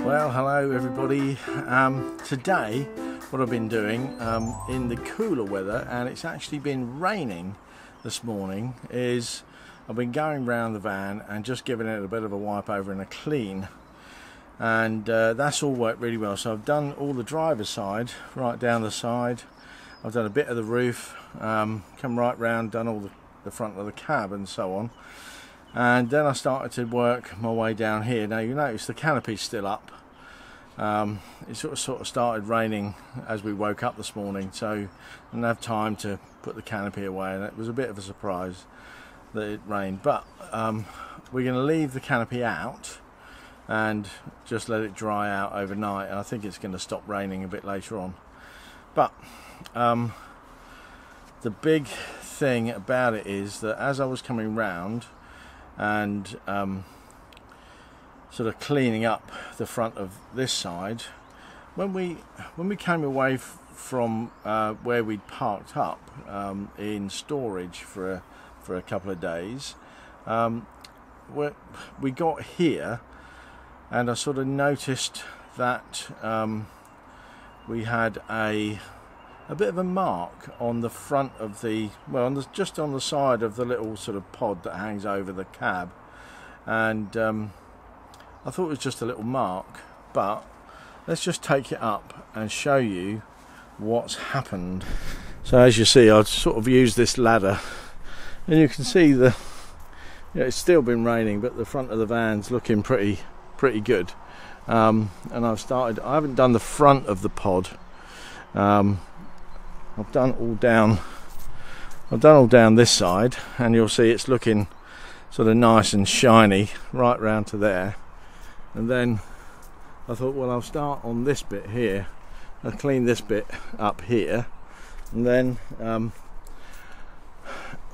Well, hello everybody. Today what I've been doing in the cooler weather, and it's actually been raining this morning, is I've been going around the van and just giving it a bit of a wipe over and a clean, and that's all worked really well. So I've done all the driver's side, right down the side. I've done a bit of the roof, come right round, done all the front of the cab and so on. And then I started to work my way down here. Now you notice the canopy's still up. It sort of started raining as we woke up this morning, so I didn't have time to put the canopy away, and it was a bit of a surprise that it rained. But we're going to leave the canopy out and just let it dry out overnight, and I think it's going to stop raining a bit later on. But the big thing about it is that as I was coming round and sort of cleaning up the front of this side, when we came away from where we'd parked up in storage for a couple of days, we got here and I sort of noticed that we had a bit of a mark on the front of the, well, just on the side of the little sort of pod that hangs over the cab, and I thought it was just a little mark, but let's just take it up and show you what's happened. So as you see, I've sort of used this ladder, and you can see it's still been raining, but the front of the van's looking pretty good. And I haven't done the front of the pod. I've done all down this side, and you'll see it's looking sort of nice and shiny right round to there. And then I thought, well, I'll start on this bit here. I'll clean this bit up here, and then I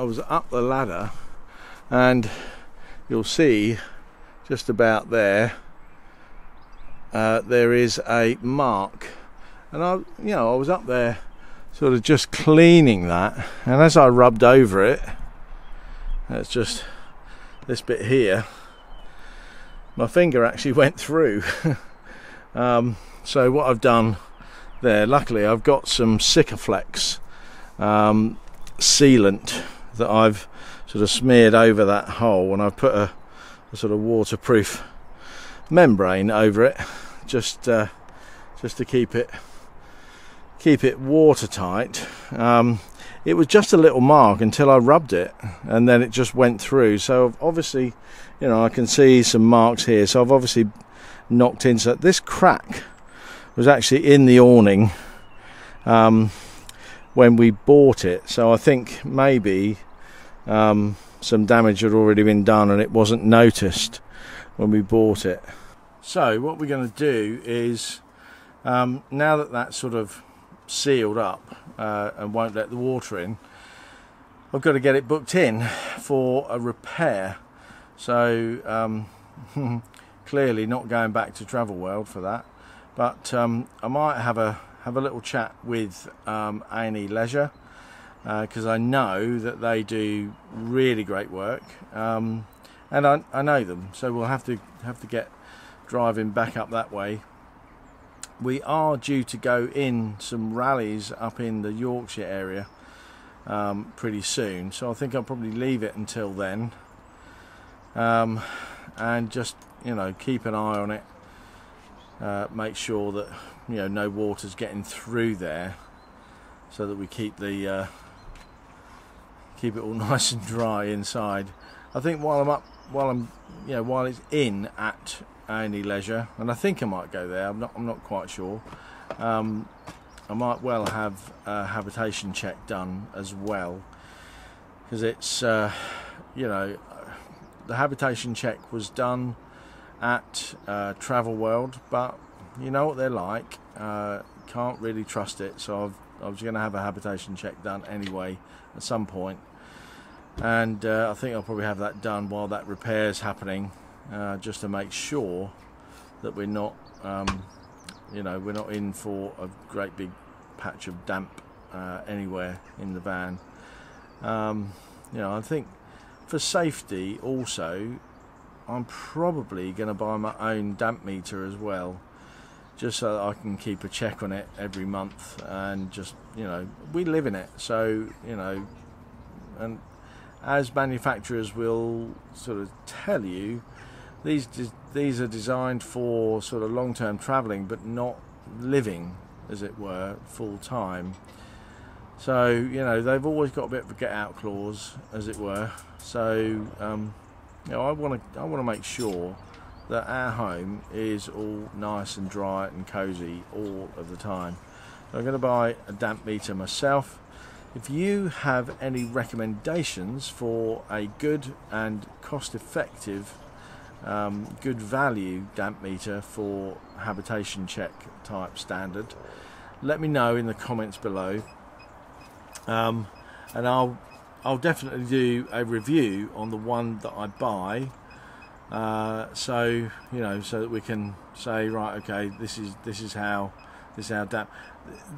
was up the ladder, and you'll see just about there there is a mark, and I was up there sort of just cleaning that, and as I rubbed over it, that's just this bit here, my finger actually went through. So what I've done there, luckily I've got some Sikaflex sealant that I've sort of smeared over that hole, and I've put a sort of waterproof membrane over it, just to keep it watertight. It was just a little mark until I rubbed it, and then it just went through. So obviously, I can see some marks here, so I've obviously knocked in. So this crack was actually in the awning when we bought it, so I think maybe some damage had already been done and it wasn't noticed when we bought it. So what we're going to do is, now that that's sort of sealed up and won't let the water in, I've got to get it booked in for a repair. So clearly not going back to Travel World for that, but I might have a little chat with A&E Leisure, because I know that they do really great work, and I know them, so we'll have to get driving back up that way. We are due to go in some rallies up in the Yorkshire area pretty soon, so I think I'll probably leave it until then, and just keep an eye on it, make sure that no water's getting through there, so that we keep it all nice and dry inside. I think while it's in at A&E Leisure, and I think I might go there, I'm not quite sure, I might well have a habitation check done as well, because it's the habitation check was done at Travel World, but you know what they're like, can't really trust it, so I was going to have a habitation check done anyway at some point, and I think I'll probably have that done while that repair's happening, just to make sure that we're not we're not in for a great big patch of damp anywhere in the van. I think for safety also, I'm probably going to buy my own damp meter as well, just so that I can keep a check on it every month, and just, you know, we live in it, so, you know, and as manufacturers will sort of tell you, these are designed for sort of long-term travelling, but not living, as it were, full time. So, you know, they've always got a bit of a get-out clause, as it were. So, you know, I want to make sure that our home is all nice and dry and cosy all of the time. So I'm going to buy a damp meter myself. If you have any recommendations for a good and cost-effective, good value damp meter for habitation check type standard, let me know in the comments below, and I'll definitely do a review on the one that I buy, so, you know, so that we can say, right, okay, this is how damp.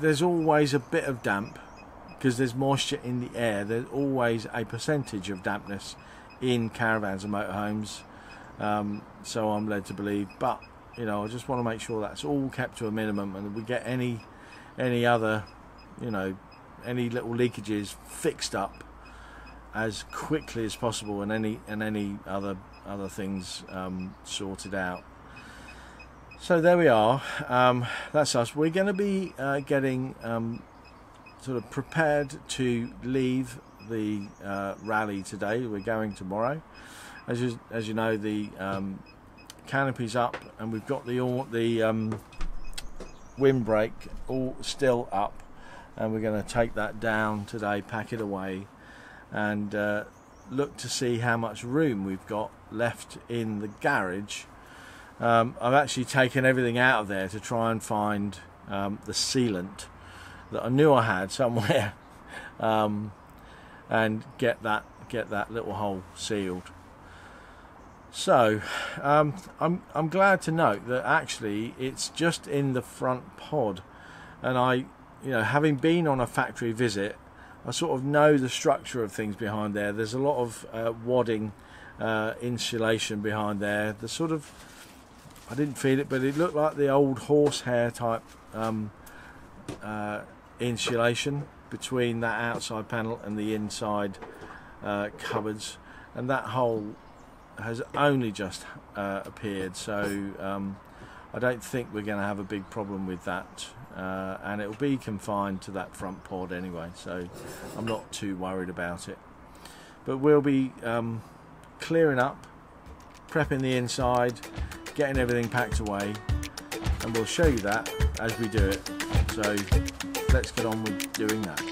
There's always a bit of damp because there's moisture in the air. There's always a percentage of dampness in caravans and motorhomes, so I'm led to believe. But, you know, I just want to make sure that's all kept to a minimum, and we get any other, you know, any little leakages fixed up as quickly as possible, and any other things sorted out. So there we are. That's us. We're going to be getting sort of prepared to leave the rally today. We're going tomorrow. As you know, the canopy's up, and we've got the windbreak all still up, and we're going to take that down today, pack it away, and look to see how much room we've got left in the garage. I've actually taken everything out of there to try and find the sealant that I knew I had somewhere, and get that little hole sealed. So I'm glad to note that actually it's just in the front pod, and I, you know, having been on a factory visit, I sort of know the structure of things behind there. There's a lot of wadding insulation behind there. The sort of, I didn't feel it, but it looked like the old horsehair type insulation between that outside panel and the inside cupboards, and that hole has only just appeared, so I don't think we're going to have a big problem with that, and it'll be confined to that front pod anyway, so I'm not too worried about it. But we'll be clearing up, prepping the inside, getting everything packed away, and we'll show you that as we do it. So let's get on with doing that.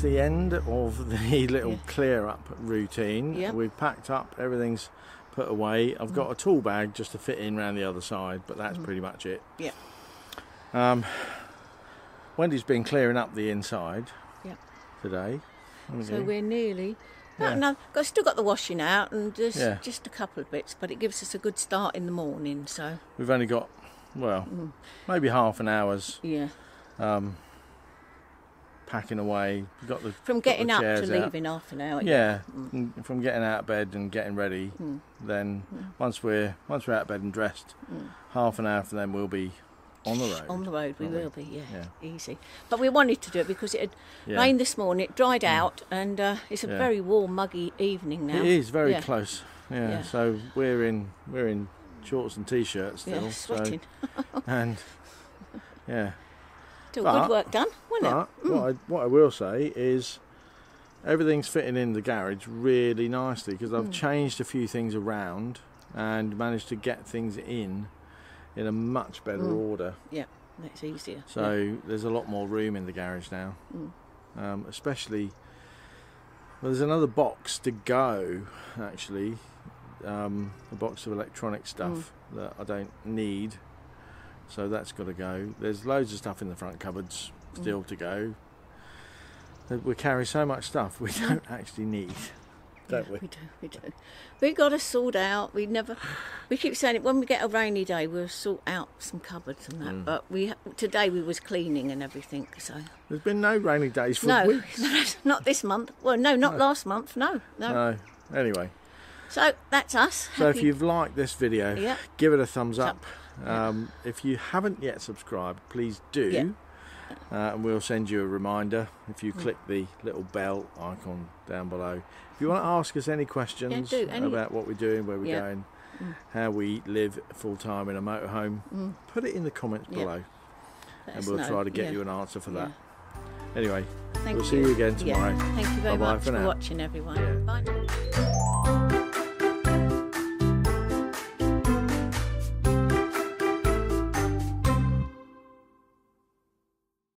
the end of the little clear up routine. Yep. We've packed up, everything's put away. I've got a tool bag just to fit in around the other side, but that's pretty much it. Yeah. Wendy's been clearing up the inside today. So we're nearly... still got the washing out and just a couple of bits, but it gives us a good start in the morning. So we've only got, maybe half an hour's packing away. We've got from getting up to leaving half an hour. From getting out of bed and getting ready. Then once we're out of bed and dressed, half an hour from then we'll be on the road. On the road we will be, easy. But we wanted to do it because it had rained this morning, it dried out, and it's a very warm, muggy evening now. It is very close. So we're in shorts and t-shirts still. Yeah, sweating. And still good work done, wasn't it? What I will say is everything's fitting in the garage really nicely because I've changed a few things around and managed to get things in a much better order. Yeah, that's easier. So there's a lot more room in the garage now. Especially, there's another box to go, actually. A box of electronic stuff that I don't need. So that's got to go. There's loads of stuff in the front cupboards still to go. We carry so much stuff we don't actually need. Don't we? We do. We've got to sort out. We keep saying it, when we get a rainy day we'll sort out some cupboards and that, but today we was cleaning and everything, so. There's been no rainy days for weeks. No, not this month. Well, no, not last month, no. Anyway. So, that's us. So if you've liked this video, give it a thumbs up. If you haven't yet subscribed, please do. And we'll send you a reminder if you click the little bell icon down below. If you want to ask us any questions about what we're doing, where we're going, how we live full time in a motorhome, put it in the comments below, and we'll try to get you an answer for that. Anyway, we'll see you again tomorrow. Thank you very much for watching, everyone. Bye now.